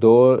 2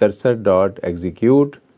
cursor.execute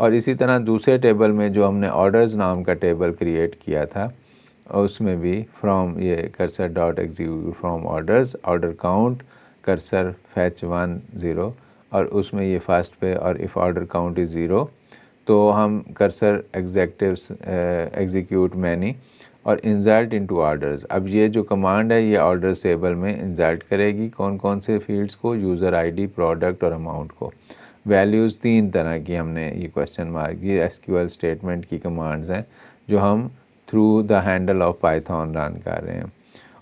اور اسی طرح دوسرے ٹیبل میں جو ہم نے آرڈرز نام کا ٹیبل کریٹ کیا تھا اس میں بھی فرام یہ cursor dot execute from orders order count cursor fetch 1 0 اور اس میں یہ فرسٹ پہ اور اف آرڈر کاؤنٹ از 0 تو ہم کرسر ایگزیکیوٹ مینی اور انسرٹ انٹو آرڈرز. اب یہ جو کمانڈ ہے یہ آرڈرز ٹیبل میں انسرٹ کرے گی کون کون سے فیلڈز کو, یوزر آئی ڈی, پروڈکٹ اور اماؤنٹ کو. ویلیوز 3 طرح کی ہم نے یہ کوشچن مارک یہ ایس کیو ایل اسٹیٹمنٹ کی کمانڈز ہیں جو ہم through the handle of Python run کر رہے ہیں.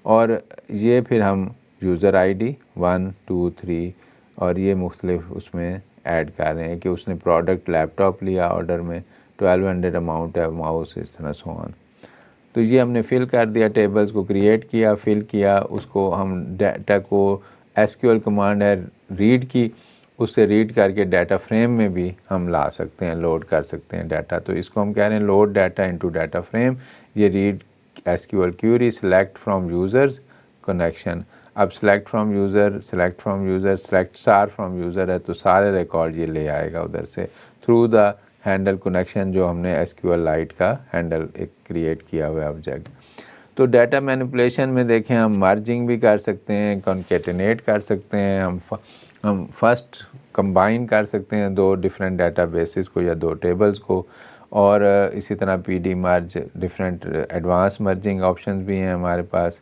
اور یہ پھر ہم یوزر آئی ڈی 1 2 3 اور یہ مختلف اس میں ایڈ کر رہے ہیں کہ اس نے پروڈکٹ لیپ ٹاپ لیا آرڈر میں 1200 اماؤنٹ ہے ماؤس اس طرح سو آن. تو یہ ہم نے فل کر دیا, ٹیبلز کو کریٹ کیا, فل کیا, اس کو ہم ڈیٹا کو ایس کیو ایل کمانڈ ہے ریڈ کی, اس سے ریڈ کر کے ڈیٹا فریم میں بھی ہم لا سکتے ہیں, لوڈ کر سکتے ہیں ڈیٹا. تو اس کو ہم کہہ رہے ہیں load data into data frame. یہ read S Q L query select from users connection. اب select from user select star from user ہے تو سارے ریکارڈ یہ لے آئے گا ادھر سے تھرو دا ہینڈل کنیکشن جو ہم نے ایس کیو ایل لائٹ کا ہینڈل ایک کریٹ کیا ہوا ہے آبجیکٹ. تو ڈیٹا مینیپولیشن میں دیکھیں ہم مارجنگ بھی کر سکتے ہیں, کنکیٹنیٹ کر سکتے ہیں, ہم فرسٹ کمبائن کر سکتے ہیں 2 ڈیفرنٹ ڈیٹا بیسز کو یا 2 ٹیبلز کو, اور اسی طرح پی ڈی مرج ڈیفرنٹ ایڈوانس مرجنگ آپشنز بھی ہیں ہمارے پاس.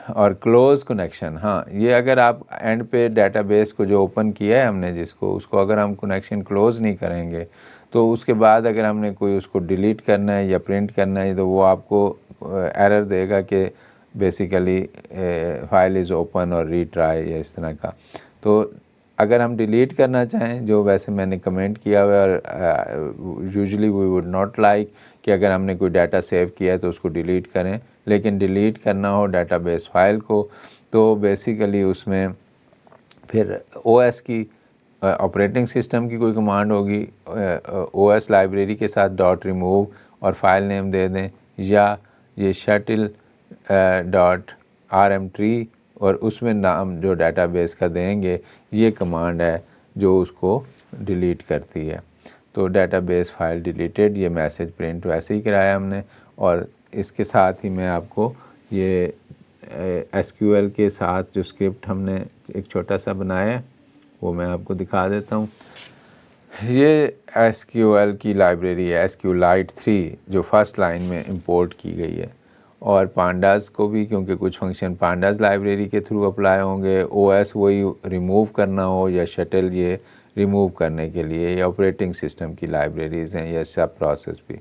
اور کلوز کنیکشن, ہاں یہ اگر آپ اینڈ پہ ڈیٹا بیس کو جو اوپن کیا ہے ہم نے اس کو اگر ہم کنیکشن کلوز نہیں کریں گے تو اس کے بعد اگر ہم نے کوئی اس کو ڈیلیٹ کرنا ہے یا پرنٹ کرنا ہے تو وہ آپ کو ایرر دے گا کہ بیسیکلی فائل از اوپن اور ری ٹرائی یا اس طرح کا. تو اگر ہم ڈیلیٹ کرنا چاہیں جو ویسے میں نے کمنٹ کیا ہوا ہے, اور usually we would not like کہ اگر ہم نے کوئی ڈیٹا سیو کیا ہے تو اس کو ڈیلیٹ کریں, لیکن ڈیلیٹ کرنا ہو ڈیٹا بیس فائل کو تو بیسیکلی اس میں پھر او ایس کی آپریٹنگ سسٹم کی کوئی کمانڈ ہوگی, او ایس لائبریری کے ساتھ ڈاٹ ریموو اور فائل نیم دے دیں, یا یہ shutil dot R M tree اور اس میں نام جو ڈیٹا بیس کا دیں گے یہ کمانڈ ہے جو اس کو ڈیلیٹ کرتی ہے. تو ڈیٹا بیس فائل ڈیلیٹڈ, یہ میسیج پرنٹ ویسے ہی کرایا ہم نے. اور اس کے ساتھ ہی میں آپ کو یہ ایس کیو ایل کے ساتھ جو اسکرپٹ ہم نے ایک چھوٹا سا بنایا ہے وہ میں آپ کو دکھا دیتا ہوں. یہ ایس کیو ایل کی لائبریری ہے ایس کیو لائٹ 3 جو فرسٹ لائن میں امپورٹ کی گئی ہے, اور پانڈاز کو بھی کیونکہ کچھ فنکشن پانڈاز لائبریری کے تھرو اپلائی ہوں گے, او ایس وہی ریموو کرنا ہو یا شٹل یہ ریموو کرنے کے لیے, یہ آپریٹنگ سسٹم کی لائبریریز ہیں, یہ سب پروسیس بھی.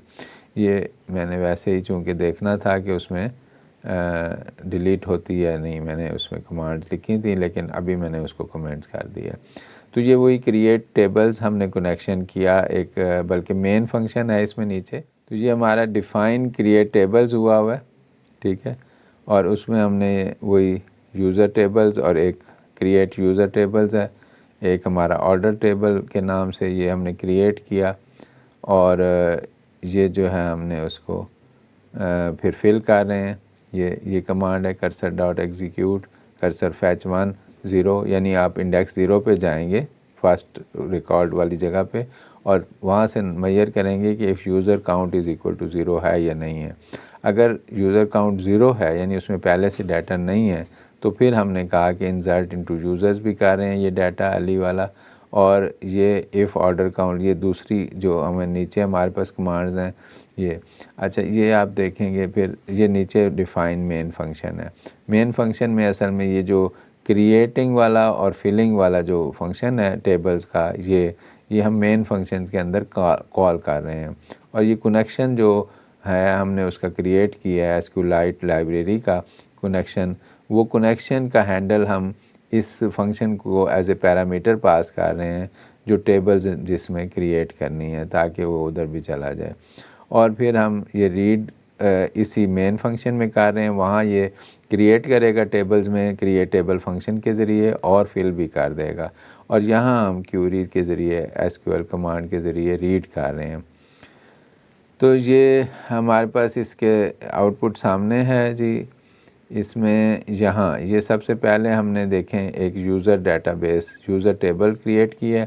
یہ میں نے ویسے ہی چونکہ دیکھنا تھا کہ اس میں ڈیلیٹ ہوتی ہے نہیں, میں نے اس میں کمانڈ لکھی تھی لیکن ابھی میں نے اس کو کمنٹس کر دیا. تو یہ وہی کریٹ ٹیبلز ہم نے کنیکشن کیا ایک, بلکہ مین فنکشن ہے اس میں نیچے. تو یہ ہمارا ڈیفائن کریٹ ٹیبلز ہوا ہے, ٹھیک ہے, اور اس میں ہم نے وہی یوزر ٹیبلز اور ایک کریٹ یوزر ٹیبلز ہے, ایک ہمارا آرڈر ٹیبل کے نام سے یہ ہم نے کریٹ کیا, اور یہ جو ہے ہم نے اس کو پھر فل کر رہے ہیں. یہ کمانڈ ہے cursor dot execute cursor fetch 1 0, یعنی آپ انڈیکس 0 پہ جائیں گے فرسٹ ریکارڈ والی جگہ پہ, اور وہاں سے میئر کریں گے کہ if user count is equal to 0 ہے یا نہیں ہے. اگر یوزر کاؤنٹ 0 ہے یعنی اس میں پہلے سے ڈیٹا نہیں ہے تو پھر ہم نے کہا کہ انسرٹ انٹو یوزرز بھی کر رہے ہیں یہ ڈیٹا علی والا, اور یہ ایف آرڈر کاؤنٹ یہ دوسری جو ہمیں نیچے ہمارے پاس کمانڈز ہیں یہ. اچھا یہ آپ دیکھیں گے پھر یہ نیچے ڈیفائن مین فنکشن ہے. مین فنکشن میں اصل میں یہ جو کریٹنگ والا اور فلنگ والا جو فنکشن ہے ٹیبلز کا یہ ہم مین فنکشن کے اندر کال کر رہے ہیں, اور یہ کنیکشن جو ہے ہم نے اس کا کریٹ کیا ہے ایس کیو لائٹ لائبریری کا کنیکشن, وہ کنیکشن کا ہینڈل ہم اس فنکشن کو ایز اے پیرامیٹر پاس کر رہے ہیں جو ٹیبلز جس میں کریٹ کرنی ہے تاکہ وہ ادھر بھی چلا جائے. اور پھر ہم یہ ریڈ اسی مین فنکشن میں کر رہے ہیں, وہاں یہ کریٹ کرے گا ٹیبلز میں کریٹ ٹیبل فنکشن کے ذریعے اور فل بھی کر دے گا, اور یہاں ہم کیوری کے ذریعے ایس کیو ایل کمانڈ کے ذریعے ریڈ کر رہے ہیں. تو یہ ہمارے پاس اس کے آؤٹ پٹ سامنے ہے جی. اس میں یہاں یہ سب سے پہلے ہم نے دیکھیں ایک user data base user table create کی ہے,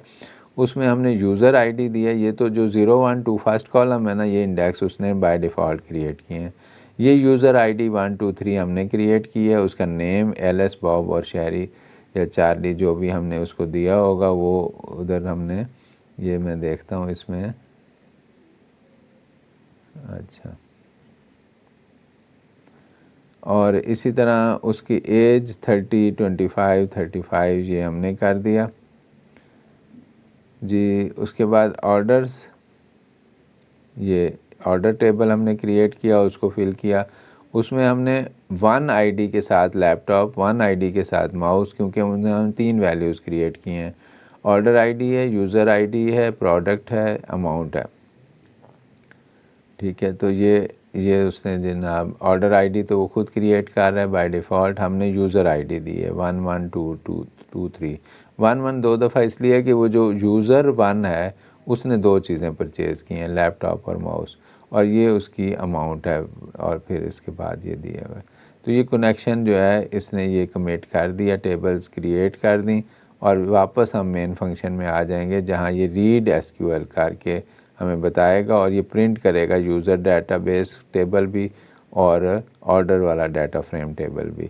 اس میں ہم نے یوزر آئی ڈی دیا. یہ تو جو 0 1 2 فرسٹ کالم ہے نا، یہ انڈیکس اس نے بائی ڈیفالٹ کریٹ کیے ہیں. یہ یوزر آئی ڈی 1 2 3 ہم نے کریٹ کی ہے. اس کا نیم ایلس باب اور شہری یا چارلی جو بھی ہم نے اس کو دیا ہوگا وہ ادھر ہم نے، یہ میں دیکھتا ہوں اس میں. اچھا، اور اسی طرح اس کی ایج 30 25 35 یہ ہم نے کر دیا جی. اس کے بعد آرڈرز، یہ آرڈر ٹیبل ہم نے کریٹ کیا، اس کو فل کیا. اس میں ہم نے 1 آئی ڈی کے ساتھ لیپ ٹاپ، 1 آئی ڈی کے ساتھ ماؤس، کیونکہ ہم 3 ویلیوز کریٹ کیے ہیں. آرڈر آئی ڈی ہے، یوزر آئی ڈی ہے، پروڈکٹ ہے، اماؤنٹ ہے. ٹھیک ہے، تو یہ اس نے جناب آرڈر آئی ڈی تو وہ خود کریٹ کر رہا ہے بائی ڈیفالٹ. ہم نے یوزر آئی ڈی دی ہے 1 1 2 2 2 3. 1 1 دو دفعہ اس لیے کہ وہ جو یوزر 1 ہے اس نے 2 چیزیں پرچیز کی ہیں، لیپ ٹاپ اور ماؤس، اور یہ اس کی اماؤنٹ ہے، اور پھر اس کے بعد یہ دیا ہوا ہے. تو یہ کنیکشن جو ہے اس نے یہ کمٹ کر دیا، ٹیبلز کریٹ کر دیں. اور واپس ہم مین فنکشن میں آ جائیں گے جہاں یہ ریڈ ایس کیو ایل کر کے ہمیں بتائے گا، اور یہ پرنٹ کرے گا یوزر ڈیٹا بیس ٹیبل بھی اور آرڈر والا ڈیٹا فریم ٹیبل بھی.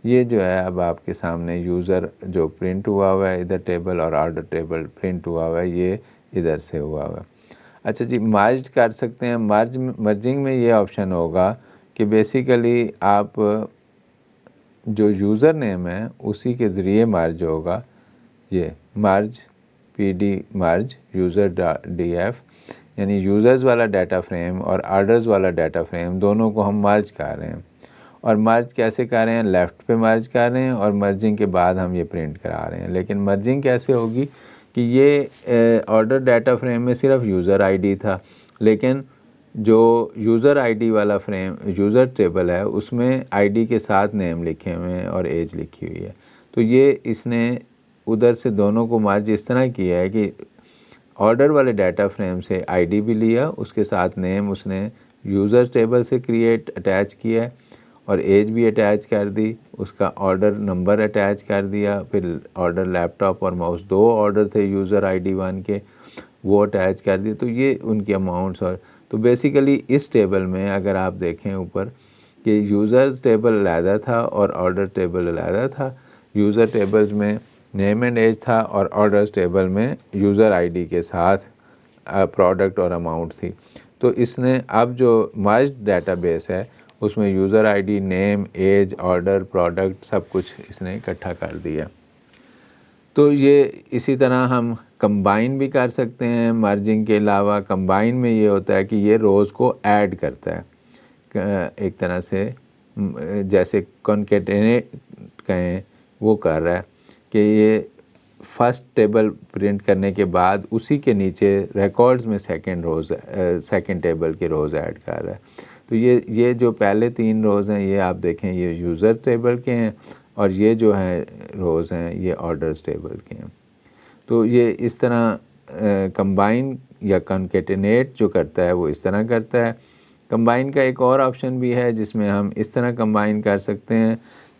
یہ جو ہے اب آپ کے سامنے یوزر جو پرنٹ ہوا ہے ادھر ٹیبل، اور آرڈر ٹیبل پرنٹ ہوا ہے یہ ادھر سے ہوا ہے. اچھا جی، مرج کر سکتے ہیں. مرجنگ میں یہ آپشن ہوگا کہ بیسیکلی آپ جو یوزر نیم ہے اسی کے ذریعے مرج ہوگا. یہ مرج پی ڈی مرج یوزر ڈی ایف، یعنی یوزرز والا ڈیٹا فریم اور آرڈرز والا ڈیٹا فریم دونوں کو ہم مرج کر رہے ہیں. اور مرج کیسے کر رہے ہیں؟ لیفٹ پہ مرج کر رہے ہیں، اور مرجنگ کے بعد ہم یہ پرنٹ کرا رہے ہیں. لیکن مرجنگ کیسے ہوگی کہ یہ آرڈر ڈیٹا فریم میں صرف یوزر آئی ڈی تھا، لیکن جو یوزر آئی ڈی والا فریم یوزر ٹیبل ہے اس میں آئی ڈی کے ساتھ نیم لکھے ہوئے ہیں اور ایج لکھی ہوئی ہے. تو یہ اس نے ادھر سے دونوں کو مرج اس طرح کیا ہے کہ آرڈر والے ڈیٹا فریم سے آئی ڈی بھی لیا، اس کے ساتھ نیم اس نے یوزر ٹیبل سے اٹیچ کیا ہے، اور ایج بھی اٹیچ کر دی، اس کا آرڈر نمبر اٹیچ کر دیا. پھر آرڈر لیپ ٹاپ اور ماؤس 2 آرڈر تھے یوزر آئی ڈی 1 کے، وہ اٹیچ کر دیے. تو یہ ان کی اماؤنٹس. اور تو بیسیکلی اس ٹیبل میں اگر آپ دیکھیں اوپر کہ یوزرز ٹیبل علیحدہ تھا اور آرڈر ٹیبل علیحدہ تھا. یوزر ٹیبلز میں نیم اینڈ ایج تھا، اور آرڈرز ٹیبل میں یوزر آئی ڈی کے ساتھ پروڈکٹ اور اماؤنٹ تھی. تو اس نے اب جو مرجڈ ڈیٹا بیس ہے اس میں user I D, name, age, order, product سب کچھ اس نے اکٹھا کر دیا. تو یہ اسی طرح ہم کمبائن بھی کر سکتے ہیں. مرجنگ کے علاوہ کمبائن میں یہ ہوتا ہے کہ یہ روز کو ایڈ کرتا ہے، ایک طرح سے جیسے کنکیٹینیٹ کہیں وہ کر رہا ہے کہ یہ فرسٹ ٹیبل پرنٹ کرنے کے بعد اسی کے نیچے ریکارڈز میں سیکنڈ ٹیبل کے روز ایڈ کر رہا ہے. تو یہ جو پہلے 3 روز ہیں یہ آپ دیکھیں یہ یوزر ٹیبل کے ہیں، اور یہ جو ہیں روز ہیں یہ آرڈرز ٹیبل کے ہیں. تو یہ اس طرح کمبائن یا کنکیٹینیٹ جو کرتا ہے وہ اس طرح کرتا ہے. کمبائن کا ایک اور آپشن بھی ہے جس میں ہم اس طرح کمبائن کر سکتے ہیں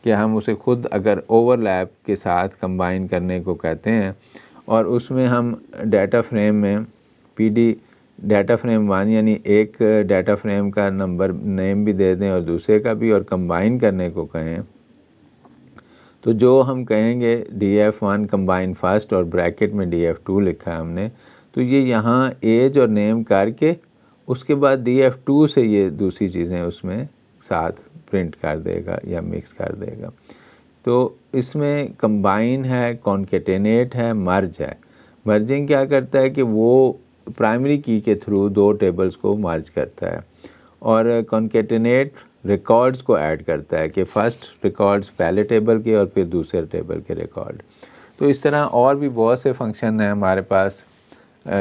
کہ ہم اسے خود اگر اوور لیپ کے ساتھ کمبائن کرنے کو کہتے ہیں، اور اس میں ہم ڈیٹا فریم میں پی ڈی ڈیٹا فریم 1 یعنی ایک ڈیٹا فریم کا نمبر نیم بھی دے دیں اور دوسرے کا بھی، اور کمبائن کرنے کو کہیں تو جو ہم کہیں گے df1 کمبائن فرسٹ اور بریکٹ میں df2 لکھا ہے ہم نے، تو یہ یہاں ایج اور نیم کر کے اس کے بعد df2 سے یہ دوسری چیزیں اس میں ساتھ پرنٹ کر دے گا یا مکس کر دے گا. تو اس میں کمبائن ہے، کانکیٹینیٹ ہے، مرج ہے. مرجنگ کیا کرتا ہے کہ وہ پرائمری کی کے تھرو 2 ٹیبلز کو مرج کرتا ہے، اور کانکیٹینیٹ ریکارڈز کو ایڈ کرتا ہے کہ فرسٹ ریکارڈز پہلے ٹیبل کے اور پھر دوسرے ٹیبل کے ریکارڈ. تو اس طرح اور بھی بہت سے فنکشن ہیں ہمارے پاس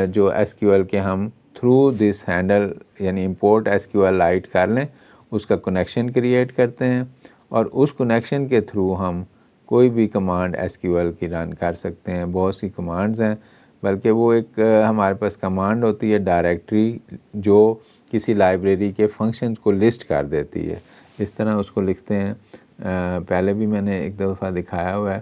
جو ایس کیو ایل کے ہم تھرو دس ہینڈل یعنی import S Q L light کر لیں اس کا کنیکشن کریٹ کرتے ہیں، اور اس کنیکشن کے تھرو ہم کوئی بھی کمانڈ ایس کیو ایل کی رن کر سکتے ہیں. بہت سی کمانڈز ہیں، بلکہ وہ ایک ہمارے پاس کمانڈ ہوتی ہے ڈائریکٹری جو کسی لائبریری کے فنکشنز کو لسٹ کر دیتی ہے. اس طرح اس کو لکھتے ہیں، پہلے بھی میں نے ایک دفعہ دکھایا ہوا ہے.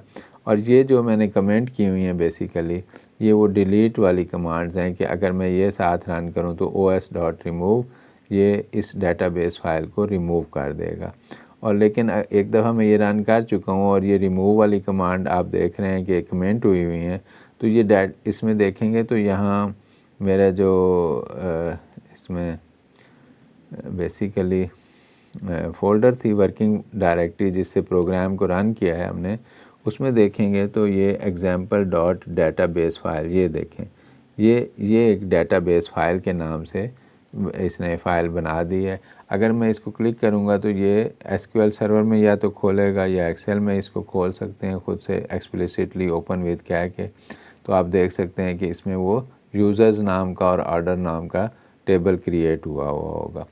اور یہ جو میں نے کمنٹ کی ہوئی ہیں بیسیکلی یہ وہ ڈیلیٹ والی کمانڈز ہیں کہ اگر میں یہ ساتھ رن کروں تو os.remove یہ اس ڈیٹا بیس فائل کو ریموو کر دے گا. اور لیکن ایک دفعہ میں یہ رن کر چکا ہوں اور یہ ریموو والی کمانڈ آپ دیکھ رہے ہیں کہ کمنٹ ہوئی ہوئی ہیں تو یہ اس میں دیکھیں گے تو یہاں میرا جو اس میں بیسیکلی فولڈر تھی ورکنگ ڈائریکٹری جس سے پروگرام کو رن کیا ہے ہم نے، اس میں دیکھیں گے تو یہ example dot data base file, یہ دیکھیں یہ ایک ڈیٹا بیس فائل کے نام سے اس نے فائل بنا دی ہے. اگر میں اس کو کلک کروں گا تو یہ ایس کیو ایل سرور میں یا تو کھولے گا یا ایکسل میں اس کو کھول سکتے ہیں خود سے ایکسپلیسٹلی اوپن وتھ کہہ کے. تو آپ دیکھ سکتے ہیں کہ اس میں وہ یوزرز نام کا اور آرڈر نام کا ٹیبل کریٹ ہوا ہوگا.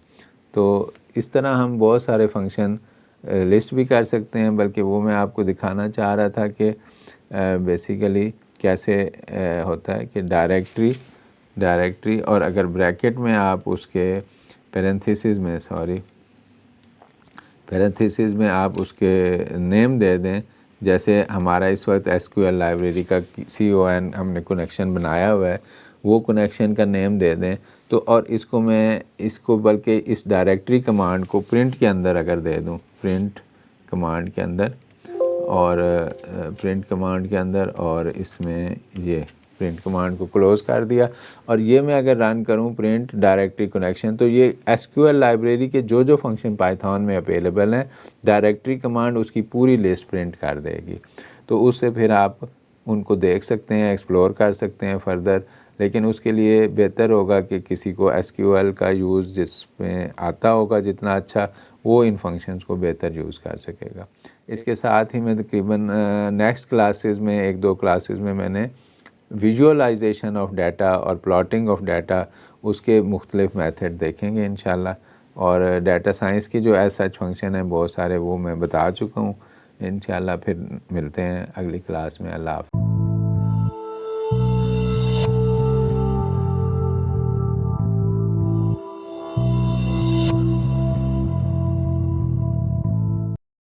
تو اس طرح ہم بہت سارے فنکشن لسٹ بھی کر سکتے ہیں، بلکہ وہ میں آپ کو دکھانا چاہ رہا تھا کہ بیسیکلی کیسے ہوتا ہے کہ ڈائریکٹری اور اگر بریکٹ میں آپ اس کے پیرنتھیسز میں آپ اس کے نیم دے دیں، جیسے ہمارا اس وقت ایس کیو ایل لائبریری کا CON ہم نے کنیکشن بنایا ہوا ہے، وہ کنیکشن کا نیم دے دیں تو اور اس کو بلکہ اس ڈائریکٹری کمانڈ کو پرنٹ کے اندر اگر دے دوں، پرنٹ کمانڈ کے اندر اور اس میں یہ پرنٹ کمانڈ کو کلوز کر دیا اور یہ میں اگر رن کروں پرنٹ ڈائریکٹری کنیکشن تو یہ ایس کیو ایل لائبریری کے جو فنکشن پائتھون میں اویلیبل ہیں ڈائریکٹری کمانڈ اس کی پوری لسٹ پرنٹ کر دے گی. تو اس سے پھر آپ ان کو دیکھ سکتے ہیں، ایکسپلور کر سکتے ہیں فردر. لیکن اس کے لیے بہتر ہوگا کہ کسی کو ایس کیو ایل کا یوز جس میں آتا ہوگا جتنا اچھا وہ ان فنکشنز کو بہتر یوز کر سکے گا. اس کے ساتھ ہی میں تقریباً نیکسٹ کلاسز میں 1-2 کلاسز میں نے ویژوئلائزیشن آف ڈیٹا اور پلاٹنگ آف ڈیٹا اس کے مختلف میتھڈ دیکھیں گے انشاءاللہ. اور ڈیٹا سائنس کی جو ایز سچ فنکشن ہیں بہت سارے وہ میں بتا چکا ہوں. انشاءاللہ پھر ملتے ہیں اگلی کلاس میں. اللہ حافظ.